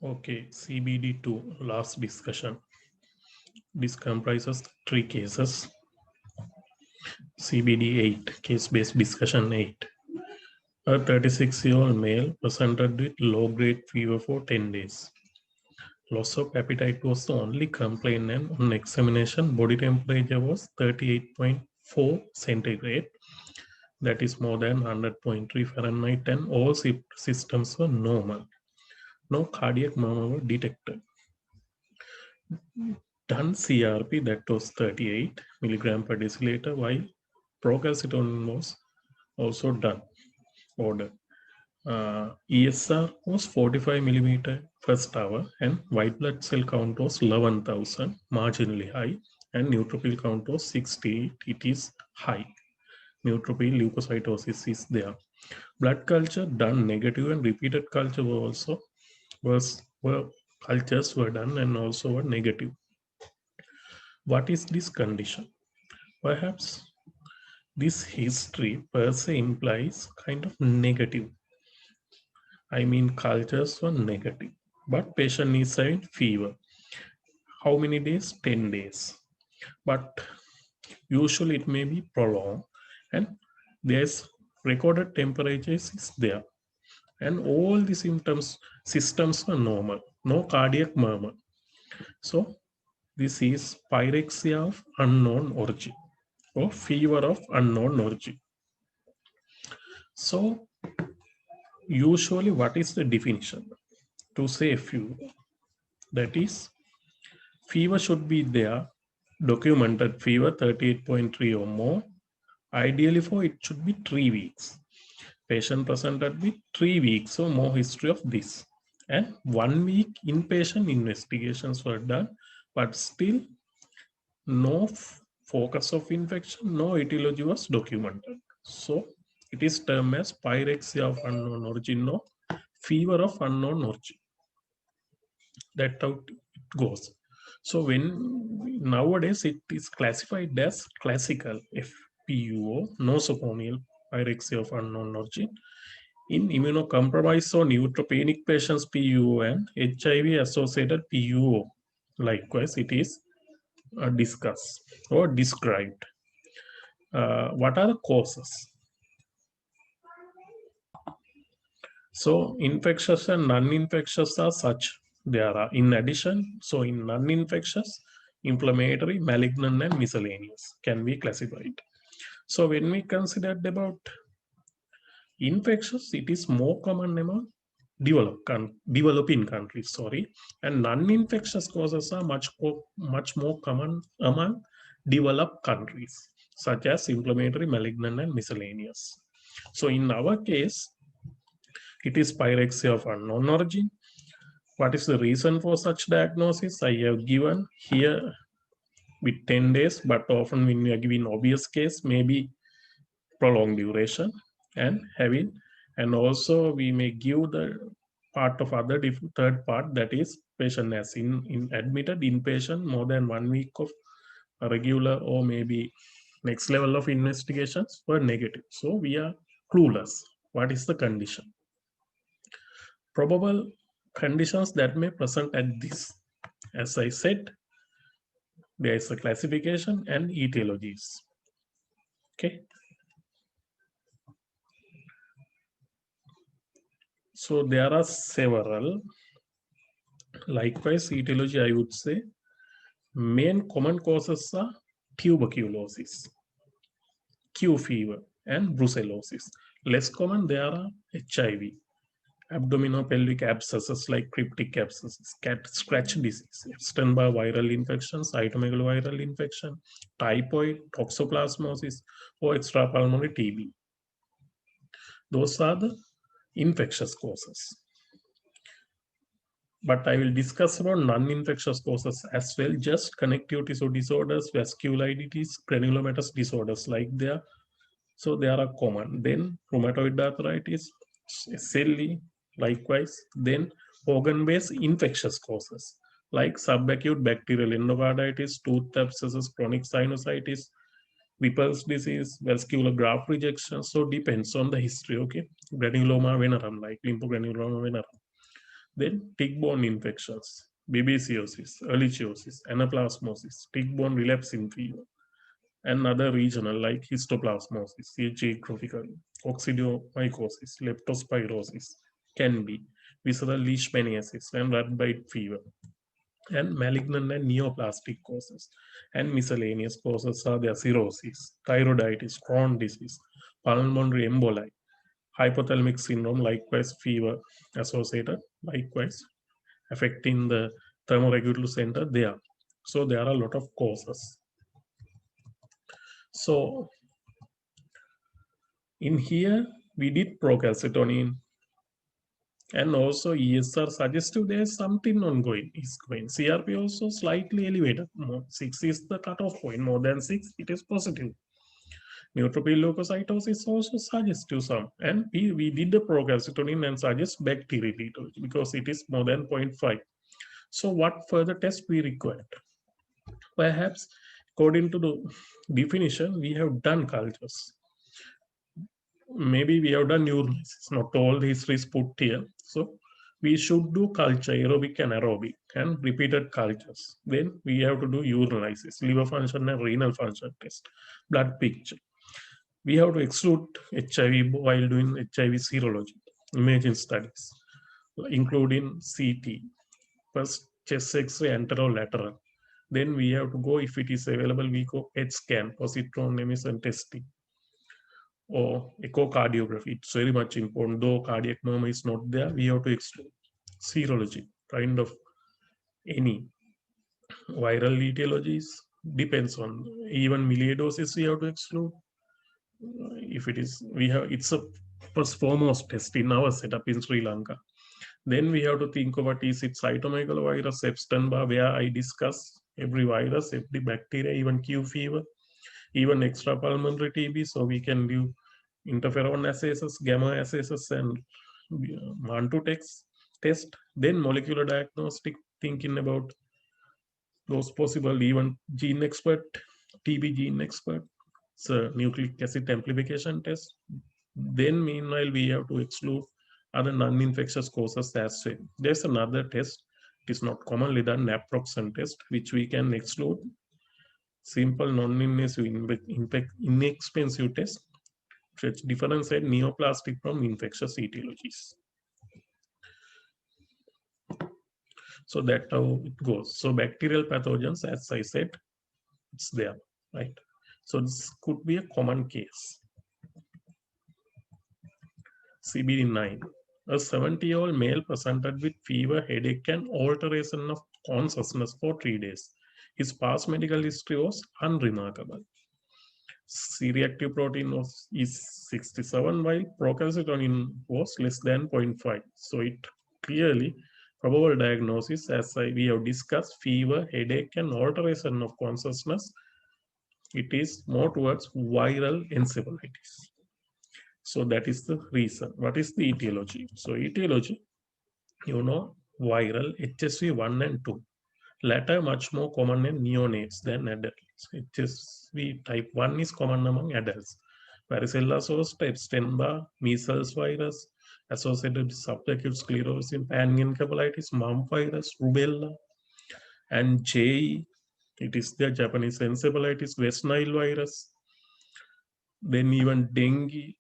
Okay, CBD2, last discussion. This comprises three cases. CBD8, case-based discussion 8. A 36-year-old male presented with low-grade fever for 10 days. Loss of appetite was the only complaint, and on examination, body temperature was 38.4 centigrade. That is more than 100.3 Fahrenheit, and all systems were normal. No cardiac murmur were detected. Done CRP, that was 38 milligram per deciliter, while procalcitonin was also done, ordered. ESR was 45 millimeter first hour, and white blood cell count was 11,000, marginally high, and neutrophil count was 68. It is high. Neutrophil leukocytosis is there. Blood culture done negative, and repeated culture were also were cultures were done and also were negative. What is this condition? Perhaps this history per se implies kind of negative. I mean, cultures were negative, but patient is having fever. How many days? 10 days. But usually it may be prolonged, and there's recorded temperatures is there. And all the systems are normal, no cardiac murmur. So this is pyrexia of unknown origin or fever of unknown origin. So usually what is the definition? To say a few, that is fever should be there, documented fever 38.3 or more. Ideally for it should be 3 weeks. Patient presented with 3 weeks or more history of this. And 1 week inpatient investigations were done, but still no focus of infection, no etiology was documented. So it is termed as pyrexia of unknown origin or fever of unknown origin. That's how it goes. So when nowadays it is classified as classical FPUO, nosocomial pyrexia of unknown origin. In immunocompromised or neutropenic patients, PUO, and HIV associated PUO. Likewise, it is discussed or described. What are the causes? So infectious and non-infectious are such. There are, in addition, so in non-infectious, inflammatory, malignant, and miscellaneous can be classified. So when we considered about infectious, it is more common among developing countries, sorry, and non-infectious causes are much more common among developed countries, such as inflammatory, malignant, and miscellaneous. So in our case, it is pyrexia of unknown origin. What is the reason for such diagnosis? I have given here with 10 days, but often when we are giving obvious case, maybe prolonged duration and having, and also we may give the part of other third part, that is patient has in admitted inpatient more than 1 week of regular or maybe next level of investigations were negative. So we are clueless. What is the condition? Probable conditions that may present at this. As I said, there is a classification and etiologies. Okay. So there are several. Likewise, etiology, I would say, main common causes are tuberculosis, Q fever, and brucellosis. Less common, there are HIV, abdominopelvic abscesses like cryptic abscesses, cat scratch disease, Epstein-Barr viral infection, cytomegaloviral infection, typhoid, toxoplasmosis, or extrapulmonary TB. Those are the infectious causes. But I will discuss about non-infectious causes as well, just connective tissue disorders, vasculitis, granulomatous disorders like there. So they are common. Then rheumatoid arthritis, SLE, likewise. Then organ-based infectious causes like subacute bacterial endocarditis, tooth abscesses, chronic sinusitis, Whipple's disease, vascular graft rejection. So depends on the history. Okay, granuloma venerum, like lymphogranuloma venerum. Then tick-borne infections, babesiosis, ehrlichiosis, anaplasmosis, tick-borne relapsing fever, and other regional like histoplasmosis, geographical, coccidioidomycosis, leptospirosis, can be visceral leishmaniasis, and rat bite fever. And malignant and neoplastic causes. And miscellaneous causes are the cirrhosis, thyroiditis, Crohn's disease, pulmonary emboli, hypothalamic syndrome, likewise fever associated, likewise affecting the thermoregulatory center there. So there are a lot of causes. So in here, we did procalcitonin, and also ESR suggestive there's something ongoing is going. CRP also slightly elevated. 6 is the cutoff point. More than 6, it is positive. Neutrophil leukocytosis also suggestive some. And we did the procalcitonin and suggest bacterial etiology because it is more than 0.5. So what further test we required? Perhaps according to the definition, we have done cultures. Maybe we have done urinalysis. Not all the history is put here. So we should do culture, aerobic and aerobic, and repeated cultures. Then we have to do urinalysis, liver function and renal function test, blood picture. We have to exclude HIV while doing HIV serology, imaging studies, including CT, first chest X-ray anterolateral. Then we have to go, if it is available, we go PET scan, positron emission testing, or echocardiography. It's very much important. Though cardiac murmur is not there, we have to exclude serology, kind of any viral etiologies, depends on even milioidosis we have to exclude. If it is, we have, it's a first foremost test in our setup in Sri Lanka. Then we have to think about, is it cytomegalovirus, Epstein-Barr, where I discuss every virus, every bacteria, even Q fever, even extrapulmonary TB. So we can do interferon assays, gamma assays, and Mantoux test. Then molecular diagnostic, thinking about those possible, even gene expert, TB gene expert, so nucleic acid amplification test. Then meanwhile, we have to exclude other non-infectious causes as well. There's another test. It is not commonly done, naproxen test, which we can exclude. Simple, non-invasive, inexpensive test, which differentiate neoplastic from infectious etiologies. So that's how it goes. So bacterial pathogens, as I said, it's there, right? So this could be a common case. CBD9. A 70-year-old male presented with fever, headache, and alteration of consciousness for 3 days. His past medical history was unremarkable. C-reactive protein is 67, while procalcitonin was less than 0.5. So it clearly, probable diagnosis, as we have discussed, fever, headache, and alteration of consciousness, it is more towards viral encephalitis. So that is the reason. What is the etiology? So etiology, viral HSV1 and 2. Latter much more common in neonates than adults. HSV type 1 is common among adults. Varicella zoster, Epstein-Barr, measles virus, associated with subacute sclerosis, panencephalitis, mumps virus, rubella, and JE. It is the Japanese encephalitis, West Nile virus. Then even dengue,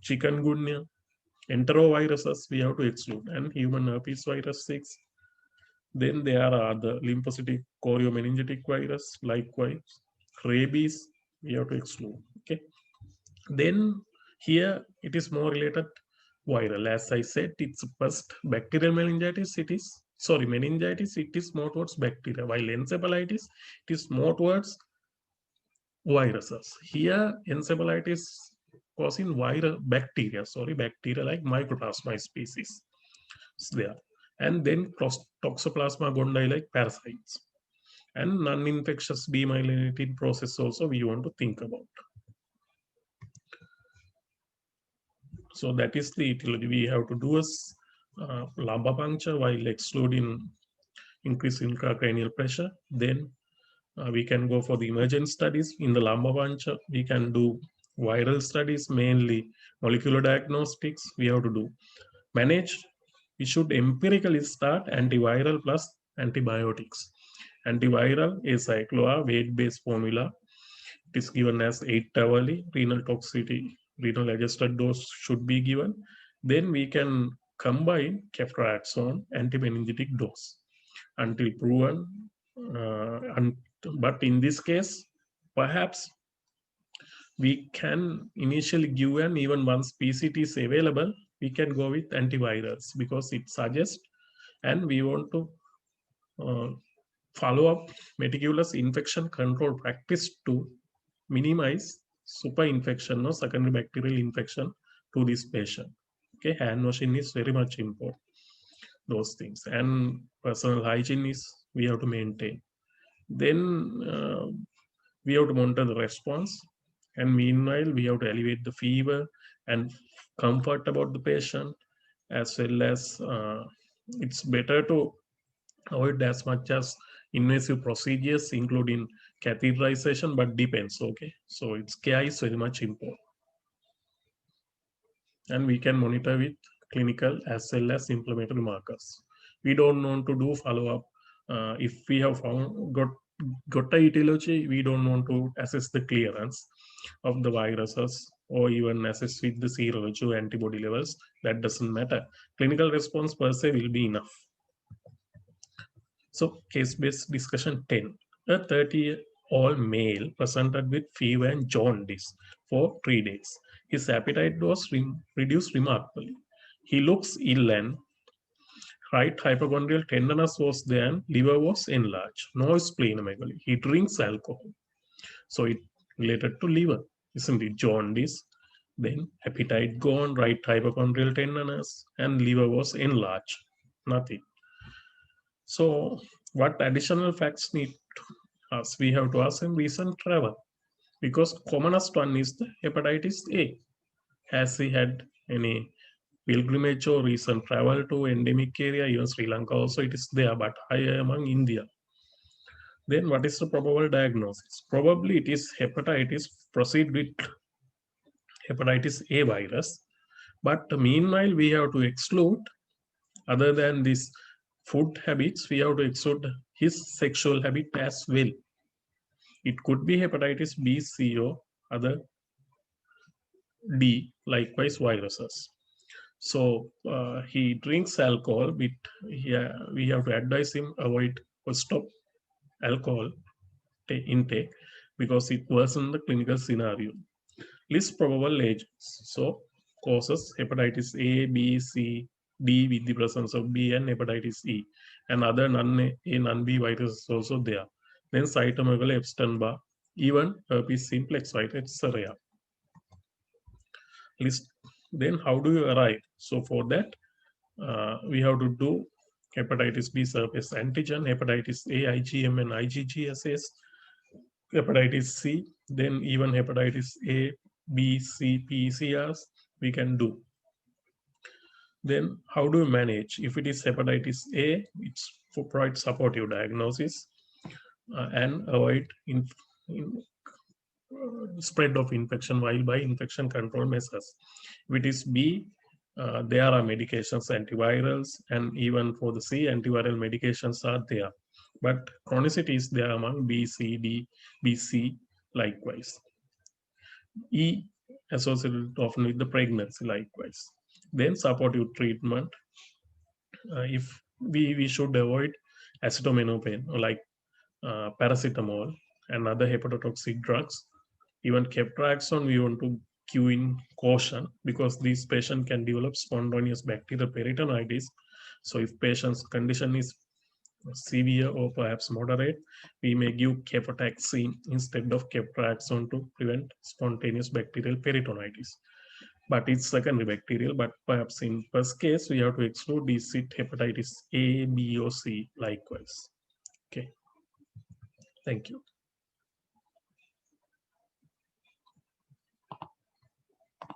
chikungunya, enteroviruses we have to exclude, and human herpes virus 6. Then there are the lymphocytic choriomeningitic virus, likewise. Rabies, we have to exclude. Okay. Then here it is more related viral. As I said, it's first bacterial meningitis. Meningitis, it is more towards bacteria, while encephalitis, it is more towards viruses. Here, encephalitis causing bacteria like Mycoplasma species. It's there. And then Toxoplasma gondii like parasites. And non-infectious demyelinating process also we want to think about. So that is the etiology. We have to do a lumbar puncture while excluding increase in intracranial pressure. Then we can go for the emergent studies. In the lumbar puncture, we can do viral studies, mainly molecular diagnostics. We have to do manage we should empirically start antiviral plus antibiotics. Antiviral acycloa weight-based formula. It is given as 8 hourly. Renal toxicity, renal adjusted dose should be given. Then we can combine ceftriaxone antimeningitic dose until proven. But in this case, perhaps we can initially give, and even once PCT is available, we can go with antivirals because it suggests, and we want to uh, follow up meticulous infection control practice to minimize super infection or secondary bacterial infection to this patient. Okay, hand washing is very much important. Those things, and personal hygiene is we have to maintain. Then we have to monitor the response, and meanwhile we have to elevate the fever and comfort about the patient, as well as it's better to avoid as much as invasive procedures including catheterization, but depends. Okay, so its care is very much important, and we can monitor with clinical as well as inflammatory markers. We don't want to do follow-up. If we have got a etiology, we don't want to assess the clearance of the viruses or even assess with the serology or antibody levels. That doesn't matter. Clinical response per se will be enough. So case-based discussion 10. A 30-year-old male presented with fever and jaundice for 3 days. His appetite was reduced remarkably. He looks ill, and right hypochondrial tenderness was there and liver was enlarged. No splenomegaly. He drinks alcohol. So it related to liver, isn't it? Jaundice, then appetite gone, right hypochondrial tenderness, and liver was enlarged. Nothing. So what additional facts need us? We have to ask him recent travel, because commonest one is the hepatitis A. Has he had any pilgrimage or recent travel to endemic area? Even Sri Lanka also it is there, but higher among India. Then what is the probable diagnosis? Probably it is hepatitis. Proceed with hepatitis A virus. But meanwhile, we have to exclude, other than this food habits, we have to exclude his sexual habit as well. It could be hepatitis B, C, or other D, likewise viruses. So he drinks alcohol, but we have to advise him avoid or stop alcohol intake because it worsens the clinical scenario. List probable agents. So causes hepatitis A, B, C, D with the presence of B, and hepatitis E, and other non-A, non-B viruses also there. Then cytomegalovirus, Epstein-Barr, even herpes simplex virus, etc. List. Then how do you arrive? So for that, we have to do hepatitis B surface antigen, hepatitis A, IgM and IgG assays, hepatitis C, then even hepatitis A, B, C, PCRs we can do. Then how do we manage? If it is hepatitis A, it's for provide supportive diagnosis and avoid spread of infection while by infection control measures. If it is B, there are medications, antivirals, and even for the C, antiviral medications are there. But chronicity is there among B, C, D, B, C, likewise. E associated often with the pregnancy, likewise. Then supportive treatment. If we should avoid acetaminophen, like paracetamol and other hepatotoxic drugs. Even ceftriaxone, we want to cue in caution because these patients can develop spontaneous bacterial peritonitis. So if patient's condition is severe or perhaps moderate, we may give cefotaxime instead of ceftriaxone to prevent spontaneous bacterial peritonitis. But it's secondary bacterial, but perhaps in first case, we have to exclude these hepatitis A, B, or C likewise. Okay, thank you.